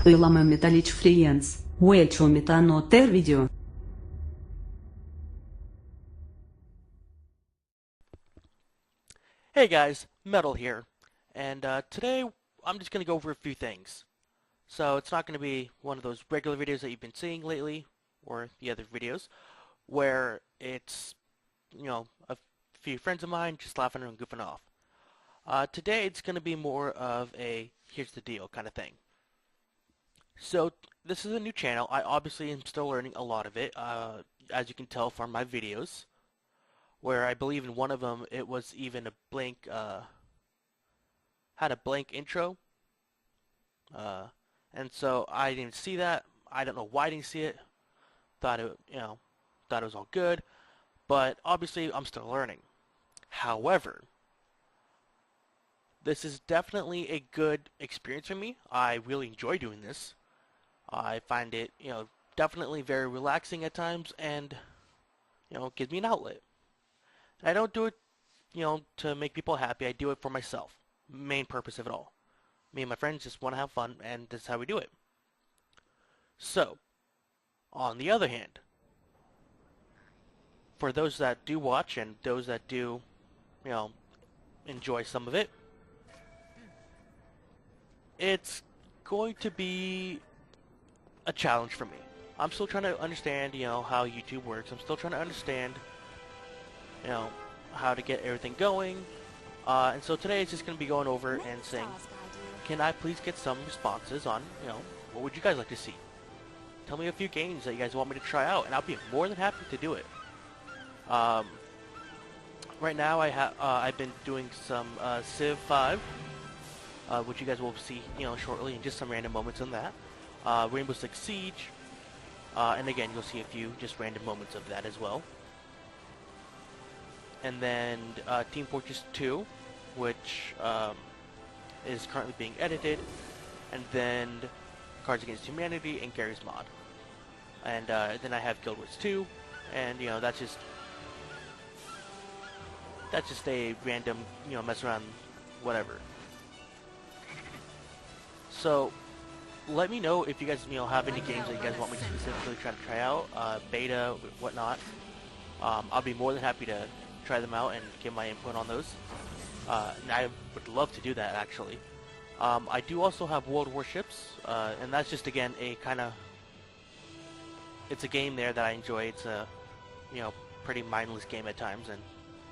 Îl metalici friends, welch metano ter video. Hey guys, Metal here, and today I'm just going to go over a few things. So it's not going to be one of those regular videos that you've been seeing lately, or the other videos, where it's, a few friends of mine just laughing and goofing off. Today it's going to be more of a here's the deal kind of thing. So this is a new channel. I obviously am still learning a lot of it, as you can tell from my videos, where I believe in one of them it was even a blank, had a blank intro, and so I didn't see that. I don't know why I didn't see it. Thought it, thought it was all good, but obviously I'm still learning. However, this is definitely a good experience for me. I really enjoy doing this. I find it, definitely very relaxing at times, and it gives me an outlet. And I don't do it, to make people happy. I do it for myself. Main purpose of it all. Me and my friends just want to have fun, and that's how we do it. So, on the other hand, for those that do watch and those that do, enjoy some of it, it's going to be a challenge for me. I'm still trying to understand, how YouTube works. I'm still trying to understand, how to get everything going. And so today it's just going to be going over and saying, can I please get some responses on, what would you guys like to see? Tell me a few games that you guys want me to try out, and I'll be more than happy to do it. Right now I've been doing some Civ 5, which you guys will see, shortly, and just some random moments on that. Rainbow Six Siege, and again, you'll see a few just random moments of that as well. And then Team Fortress 2, which is currently being edited, and then Cards Against Humanity and Gary's Mod. And then I have Guild Wars 2, and that's just a random, mess around, whatever. So let me know if you guys, have any games that you guys want me to specifically try out, beta, whatnot. I'll be more than happy to try them out and give my input on those. And I would love to do that, actually. I do also have World Warships, and that's just, again, a kind of, it's a game there that I enjoy. It's a, pretty mindless game at times, and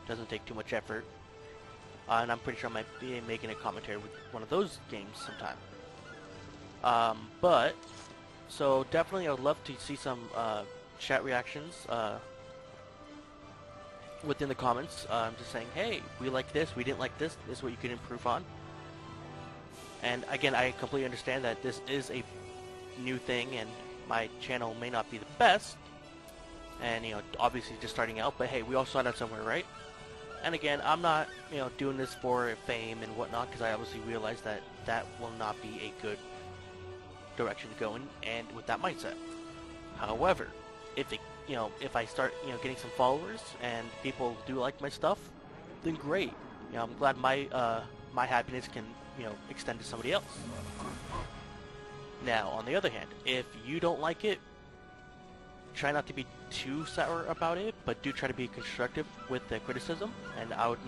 doesn't take too much effort. And I'm pretty sure I might be making a commentary with one of those games sometime. So definitely I would love to see some chat reactions within the comments. Just saying, hey, we like this, we didn't like this, this is what you could improve on. And again, I completely understand that this is a new thing and my channel may not be the best, and obviously just starting out, but hey, we all start out somewhere, right? And again, I'm not doing this for fame and whatnot, because I obviously realize that that will not be a good direction to go in, and with that mindset. However, if it, if I start getting some followers and people do like my stuff, then great. I'm glad my my happiness can extend to somebody else. Now, on the other hand, if you don't like it, try not to be too sour about it, but do try to be constructive with the criticism, and I would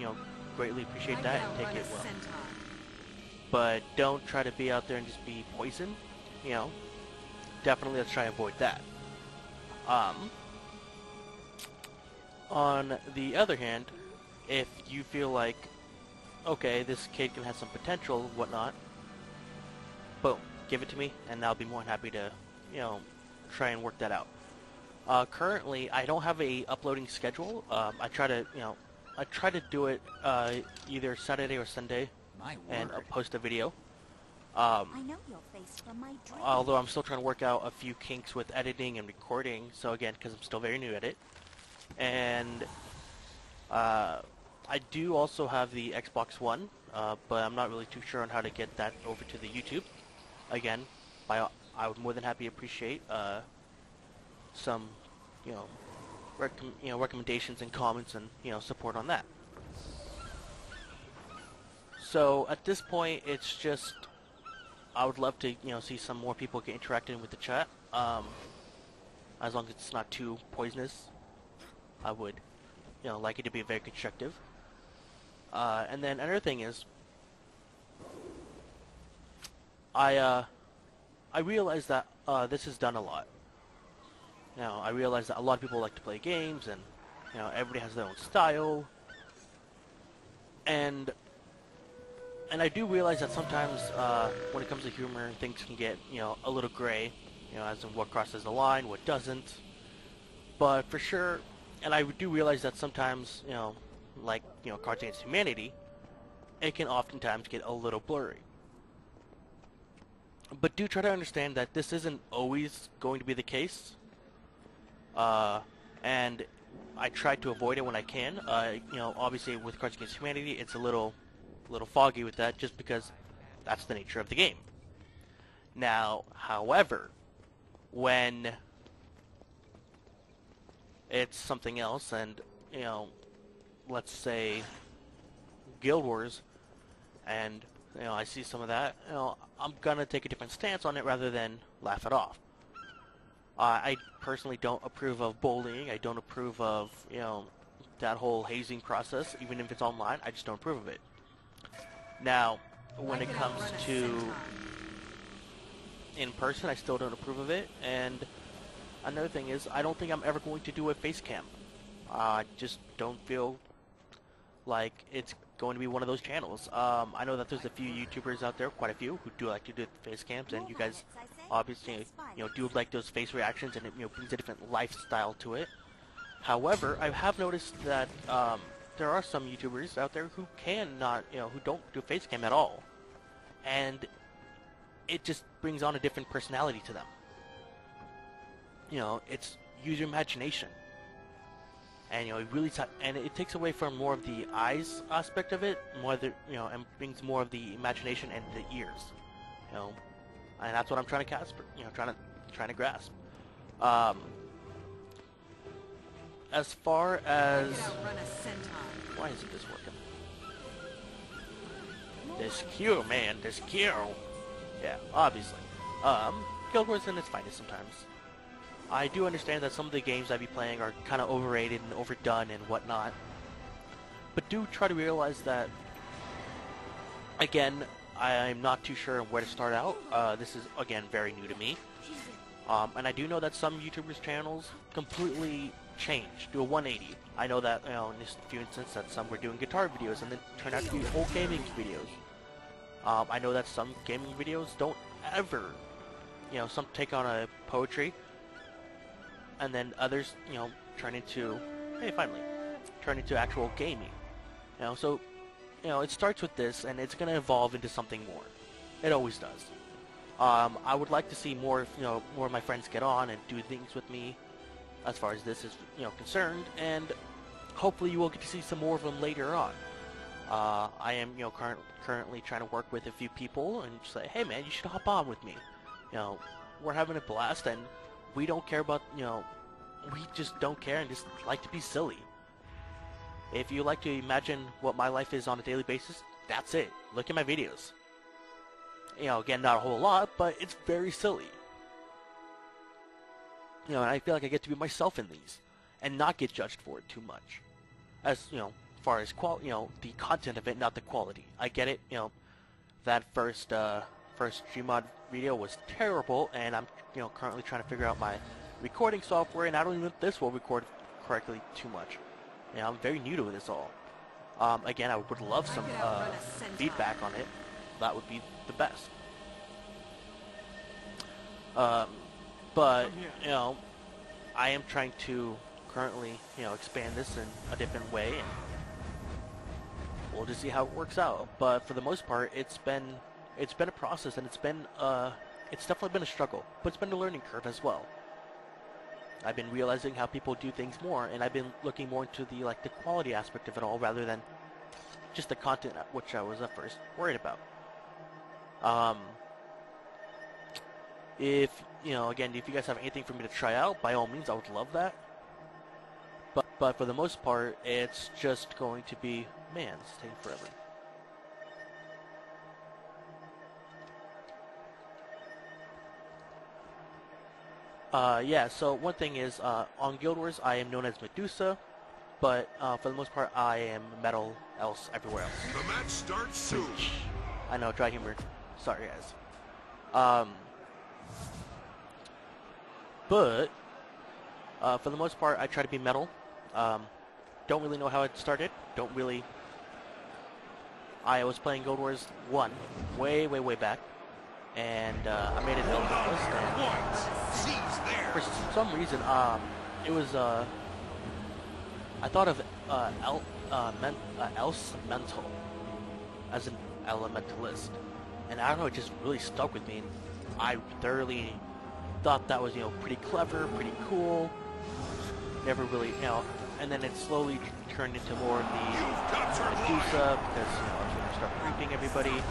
greatly appreciate that and take it well. But don't try to be out there and just be poison. Definitely let's try and avoid that. On the other hand, if you feel like, okay, this kid can have some potential, whatnot, boom, give it to me, and I'll be more than happy to, try and work that out. Currently, I don't have a uploading schedule. I try to do it either Saturday or Sunday, and post a video. I know your face from my dream. Although I'm still trying to work out a few kinks with editing and recording, so again, because I'm still very new at it. And I do also have the Xbox One, but I'm not really too sure on how to get that over to the YouTube. Again, I would more than happy appreciate some, recommendations and comments and support on that. So at this point, it's just I would love to, see some more people get interacting with the chat. As long as it's not too poisonous, I would, like it to be very constructive. And then another thing is, I realize that this is done a lot. I realize that a lot of people like to play games, and everybody has their own style. And I do realize that sometimes when it comes to humor, things can get a little gray, as in what crosses the line, what doesn't. But for sure, and I do realize that sometimes like Cards Against Humanity, it can oftentimes get a little blurry. But do try to understand that this isn't always going to be the case. And I try to avoid it when I can. Obviously with Cards Against Humanity, it's a little foggy with that, just because that's the nature of the game. Now, however, when it's something else, and let's say Guild Wars, and I see some of that, I'm gonna take a different stance on it rather than laugh it off. I personally don't approve of bullying. I don't approve of that whole hazing process, even if it's online. I just don't approve of it. Now, when it comes to in person, I still don't approve of it. And another thing is, I don't think I'm ever going to do a face cam. I just don't feel like it's going to be one of those channels. I know that there's a few YouTubers out there, quite a few, who do like to do face cams, and you guys obviously do like those face reactions, and it brings a different lifestyle to it. However, I have noticed that there are some YouTubers out there who who don't do face cam at all, and it just brings on a different personality to them. It's use your imagination. And it takes away from more of the eyes aspect of it, and brings more of the imagination and the ears, and that's what I'm trying to grasp. As far as why isn't this working? This queue, man, this queue. Yeah, obviously. Guild Wars in its finest sometimes. I do understand that some of the games I be playing are kind of overrated and overdone and whatnot. But do try to realize that, again, I'm not too sure where to start out. This is, again, very new to me. And I do know that some YouTubers' channels completely change, do a 180. I know that, in this few instances, that some were doing guitar videos and then turned out to be whole gaming videos. I know that some gaming videos don't ever, some take on a poetry, and then others, turn into actual gaming. So, it starts with this, and it's going to evolve into something more. It always does. I would like to see more, more of my friends get on and do things with me, as far as this is, concerned, and hopefully you will get to see some more of them later on. I am, currently trying to work with a few people and say, hey man, you should hop on with me. We're having a blast, and we don't care about, we just don't care and just like to be silly. If you like to imagine what my life is on a daily basis, that's it. Look at my videos. Again, not a whole lot, but it's very silly. And I feel like I get to be myself in these, and not get judged for it too much. As, far as the content of it, not the quality. I get it, that first Gmod video was terrible, and I'm, currently trying to figure out my recording software, and I don't even think this will record correctly too much. I'm very new to this all. Again, I would love some feedback on it. That would be the best. But, I am trying to currently, expand this in a different way, and we'll just see how it works out. But for the most part, it's been a process, and it's definitely been a struggle, but it's been a learning curve as well. I've been realizing how people do things more, and I've been looking more into the quality aspect of it all rather than just the content, which I was at first worried about. If again, if you guys have anything for me to try out, by all means, I would love that. But for the most part, it's just going to be, man, this is taking forever. Yeah, so one thing is, on Guild Wars, I am known as Medusa, but for the most part, I am metal else everywhere else. The match starts soon. I know, dry humor. Sorry, guys. But for the most part, I try to be metal. Don't really know how it started. Don't really. I was playing Guild Wars 1 way back, and I made an element list. And for some reason, it was I thought of else mental as an elementalist, and I don't know, it just really stuck with me. And I thoroughly thought that was, you know, pretty clever, pretty cool. Never really, you know, and then it slowly turned into more of the Medusa, because, you know, I was going to start creeping everybody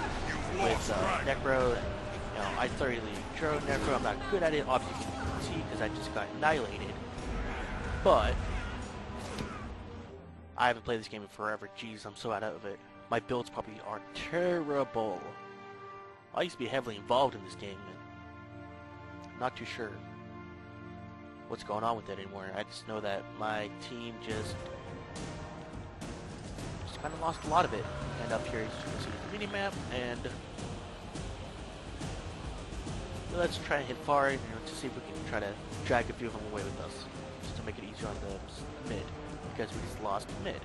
with Necro. And, you know, I thoroughly drove Necro. I'm not good at it, obviously you can see, because I just got annihilated. But I haven't played this game in forever. Jeez, I'm so out of it. My builds probably are terrible. I used to be heavily involved in this game, and I'm not too sure what's going on with it anymore. I just know that my team just kind of lost a lot of it. And up here, you can see the mini map, and let's try and hit far, you know, to see if we can try to drag a few of them away with us, just to make it easier on the mid, because we just lost mid.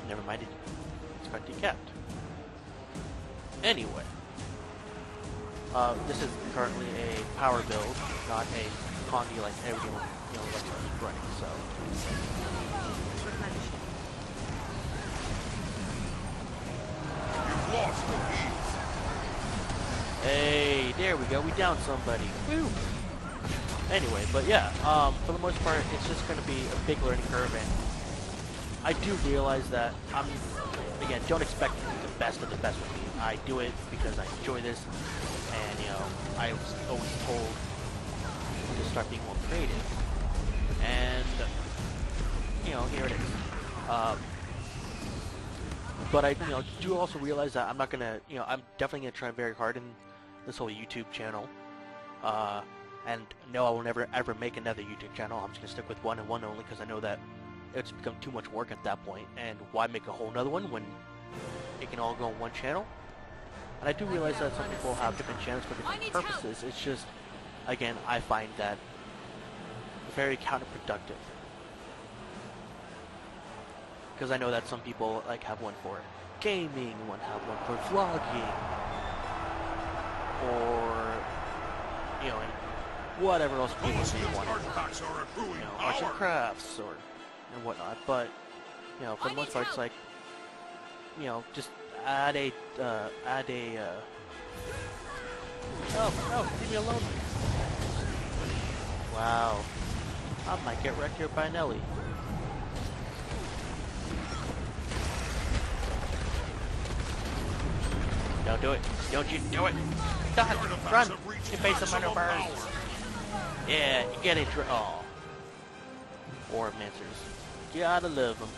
Never mind, it's got decapped. Anyway, this is currently a power build, not a Condi like everyone, you know, like running. So, You've lost the lead. hey, there we go. We downed somebody. Woo! Anyway, but yeah, for the most part, it's just going to be a big learning curve, and I do realize that again, don't expect the best of the best with me. I do it because I enjoy this, and, you know, I was always told to start being more creative, and, you know, here it is. But I, you know, do also realize that I'm not gonna, you know, I'm definitely gonna try very hard in this whole YouTube channel, and no, I will never ever make another YouTube channel. I'm just gonna stick with one and one only, because I know that it's become too much work at that point, and why make a whole nother one when it can all go on one channel? And I do realize that some people have different channels for different purposes. It's just, again, I find that very counterproductive. Because I know that some people like have one for gaming, one have one for vlogging, or, you know, whatever else people want, you know, arts and crafts or and whatnot. But, you know, for the most part, it's like, you know, just add a oh, no, leave me alone. Wow, I might get wrecked here by Nelly. Don't do it. Don't you do it. Done. Run. Invade some underbars. Yeah, you get it. Oh. Ormancers. Gotta love them.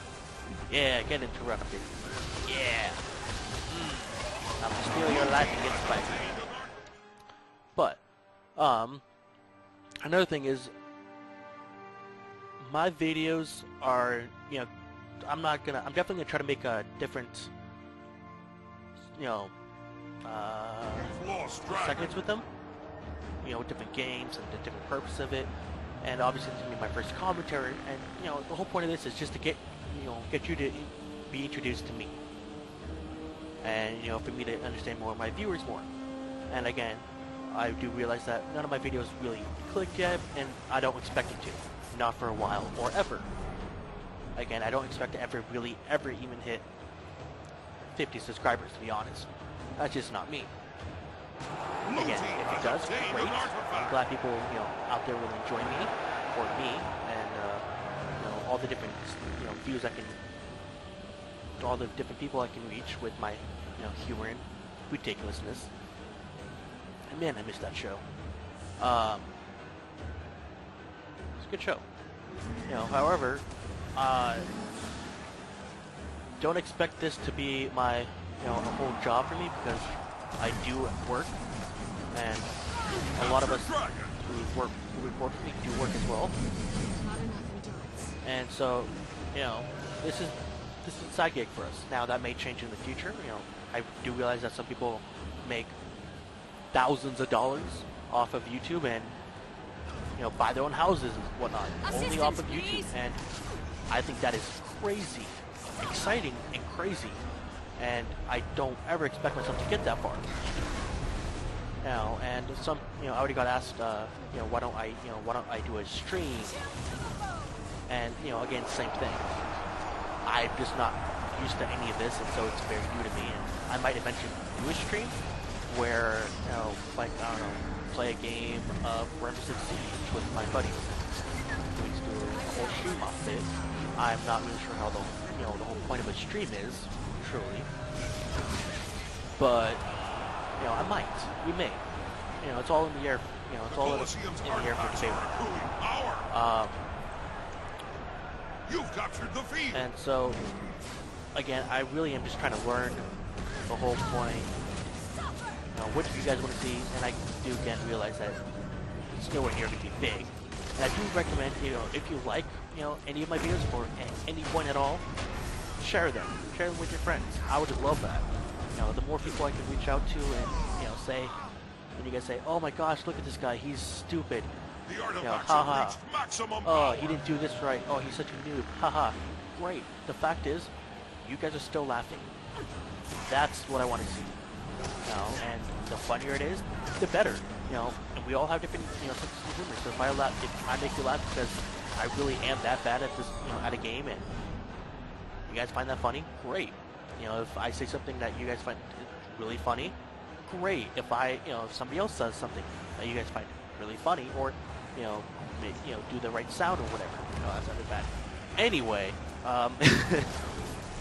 Yeah, get interrupted. Yeah. I'm gonna steal your life and get spicy. But, another thing is, my videos are, you know, I'm definitely gonna try to make a different, you know, segments with them, you know, different games and the different purpose of it, and obviously it's gonna be my first commentary, and, you know, the whole point of this is just to get you to be introduced to me, and, you know, for me to understand more of my viewers more. And again, I do realize that none of my videos really clicked yet, and I don't expect it to, not for a while or ever. Again, I don't expect to ever even hit 50 subscribers, to be honest. That's just not me. Again, if it does, great. I'm glad people, you know, out there will enjoy me, or me, and, you know, all the different, you know, views I can, all the different people I can reach with my, you know, humor and ridiculousness. And man, I missed that show. It's a good show. You know, however, don't expect this to be my, you know, a whole job for me, because I do work, and a lot of us who report for me do work as well. And so, you know, this is a side gig for us. Now that may change in the future. You know, I do realize that some people make thousands of dollars off of YouTube and, you know, buy their own houses and whatnot only off of YouTube. And I think that is crazy, exciting and crazy. And I don't ever expect myself to get that far. Now, and some, you know, I already got asked, you know, why don't I do a stream? And, you know, again, same thing. I'm just not used to any of this, and so it's very new to me. And I might eventually do a stream where, you know, like, I don't know, play a game of Rainbow Six Siege with my buddies. We just do a whole stream off of it. I'm not really sure how the whole point of a stream is, truly. But, you know, I might. We may. You know, it's all in the air. You know, it's all in the air for debate. You've captured the field. And so, again, I really am just trying to learn the whole point. You know, what you guys want to see, and I do again realize that it's nowhere near to be big. And I do recommend, you know, if you like, you know, any of my videos or at any point at all, share them. Share them with your friends. I would love that. You know, the more people I can reach out to and, you know, say, when you guys say, oh my gosh, look at this guy, he's stupid. The You know, artifacts haha. have reached maximum Oh, power. he didn't do this right. Oh, he's such a noob. Haha. Great. The fact is, you guys are still laughing. That's what I want to see. You know, and the funnier it is, the better. You know, and we all have different, you know, senses of humor. So if I make you laugh because I really am that bad at this, you know, at a game, and you guys find that funny, great. You know, if I say something that you guys find really funny, great. If if somebody else says something that you guys find really funny, or do the right sound or whatever. That sounded bad. Anyway,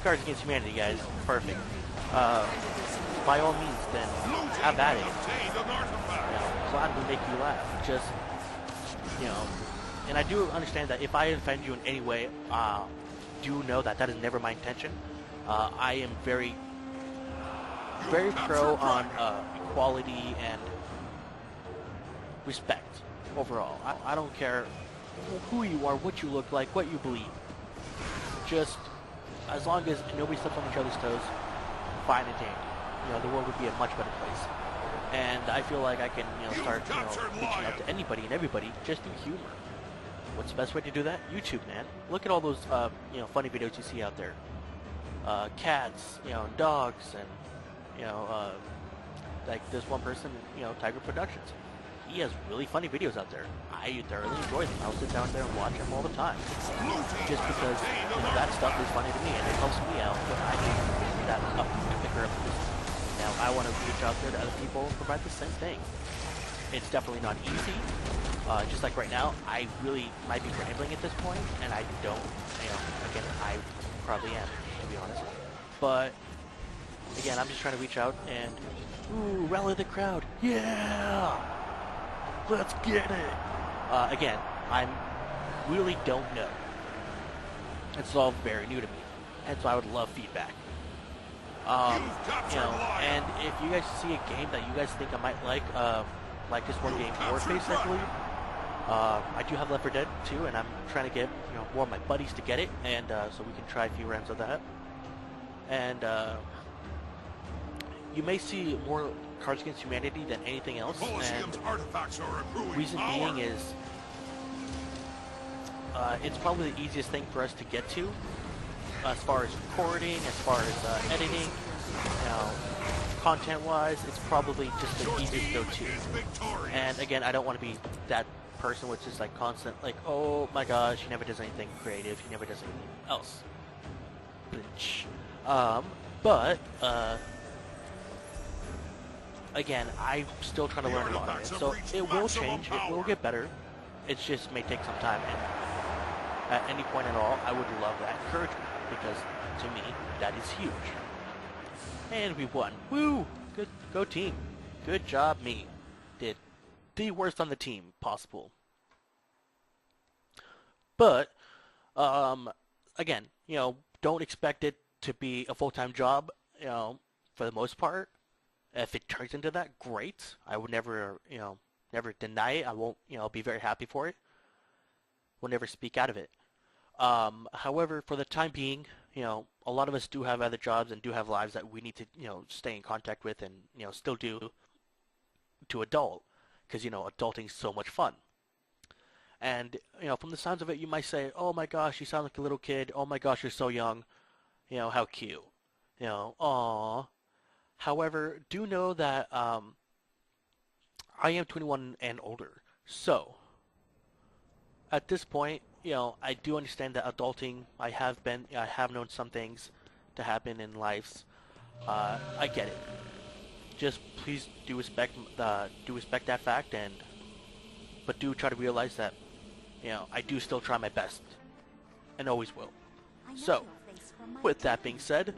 Cards Against Humanity, guys, perfect. By all means, then have at it. Glad to make you laugh. Just, and I do understand that if I offend you in any way, do know that is never my intention. I am very, very pro on equality and respect overall. I don't care who you are, what you look like, what you believe. Just as long as nobody steps on each other's toes, fine and dandy. The world would be a much better place. And I feel like I can, start, reaching out to anybody and everybody just through humor. What's the best way to do that? YouTube, man. Look at all those, funny videos you see out there. Cats, dogs, and, like this one person, Tiger Productions. He has really funny videos out there. I thoroughly enjoy them. I'll sit down there and watch them all the time. Just because, that stuff is funny to me, and it helps me out when I need that up and picker up. Now, I want to reach out there to other people and provide the same thing. It's definitely not easy. Just like right now, I really might be rambling at this point, and I don't, again, I probably am, to be honest. But, again, I'm just trying to reach out and, ooh, rally the crowd. Yeah! Let's get it! Again, I really don't know. It's all very new to me, and so I would love feedback. And if you guys see a game that you guys think I might like this one game, Warface, I believe. I do have Left 4 Dead 2, and I'm trying to get more of my buddies to get it, and so we can try a few rounds of that. And you may see more Cards Against Humanity than anything else, and reason being is it's probably the easiest thing for us to get to as far as recording, as far as editing, content-wise. It's probably just the easiest go-to. And again, I don't want to be that person which is like constant, like, oh my gosh, he never does anything creative, he never does anything else. But again, I'm still trying to learn a lot of it, so it will change, it will get better. It just may take some time, and at any point at all, I would love that encouragement, because to me, that is huge. And we won. Woo! Good, go team. Good job, me. Did the worst on the team possible. But, again, don't expect it to be a full-time job, for the most part. If it turns into that, great. I would never, never deny it. I won't, be very happy for it. Will never speak out of it. However, for the time being, a lot of us do have other jobs and do have lives that we need to, stay in contact with and, still do to adult, because, adulting is so much fun. And, from the sounds of it, you might say, oh my gosh, you sound like a little kid. Oh my gosh, you're so young. How cute. Aww. However, do know that I am 21 and older. So, at this point, I do understand that adulting, I have known some things to happen in lives. I get it. Just please do respect that fact, but do try to realize that, I do still try my best, and always will. So, with that being said,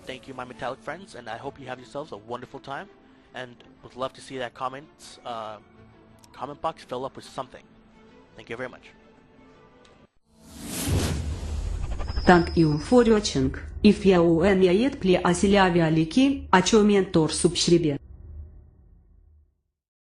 thank you, my metallic friends, and I hope you have yourselves a wonderful time, and would love to see that comment box fill up with something. Thank you very much. Thank you for watching. If you enjoyed, please like, a comment or subscribe.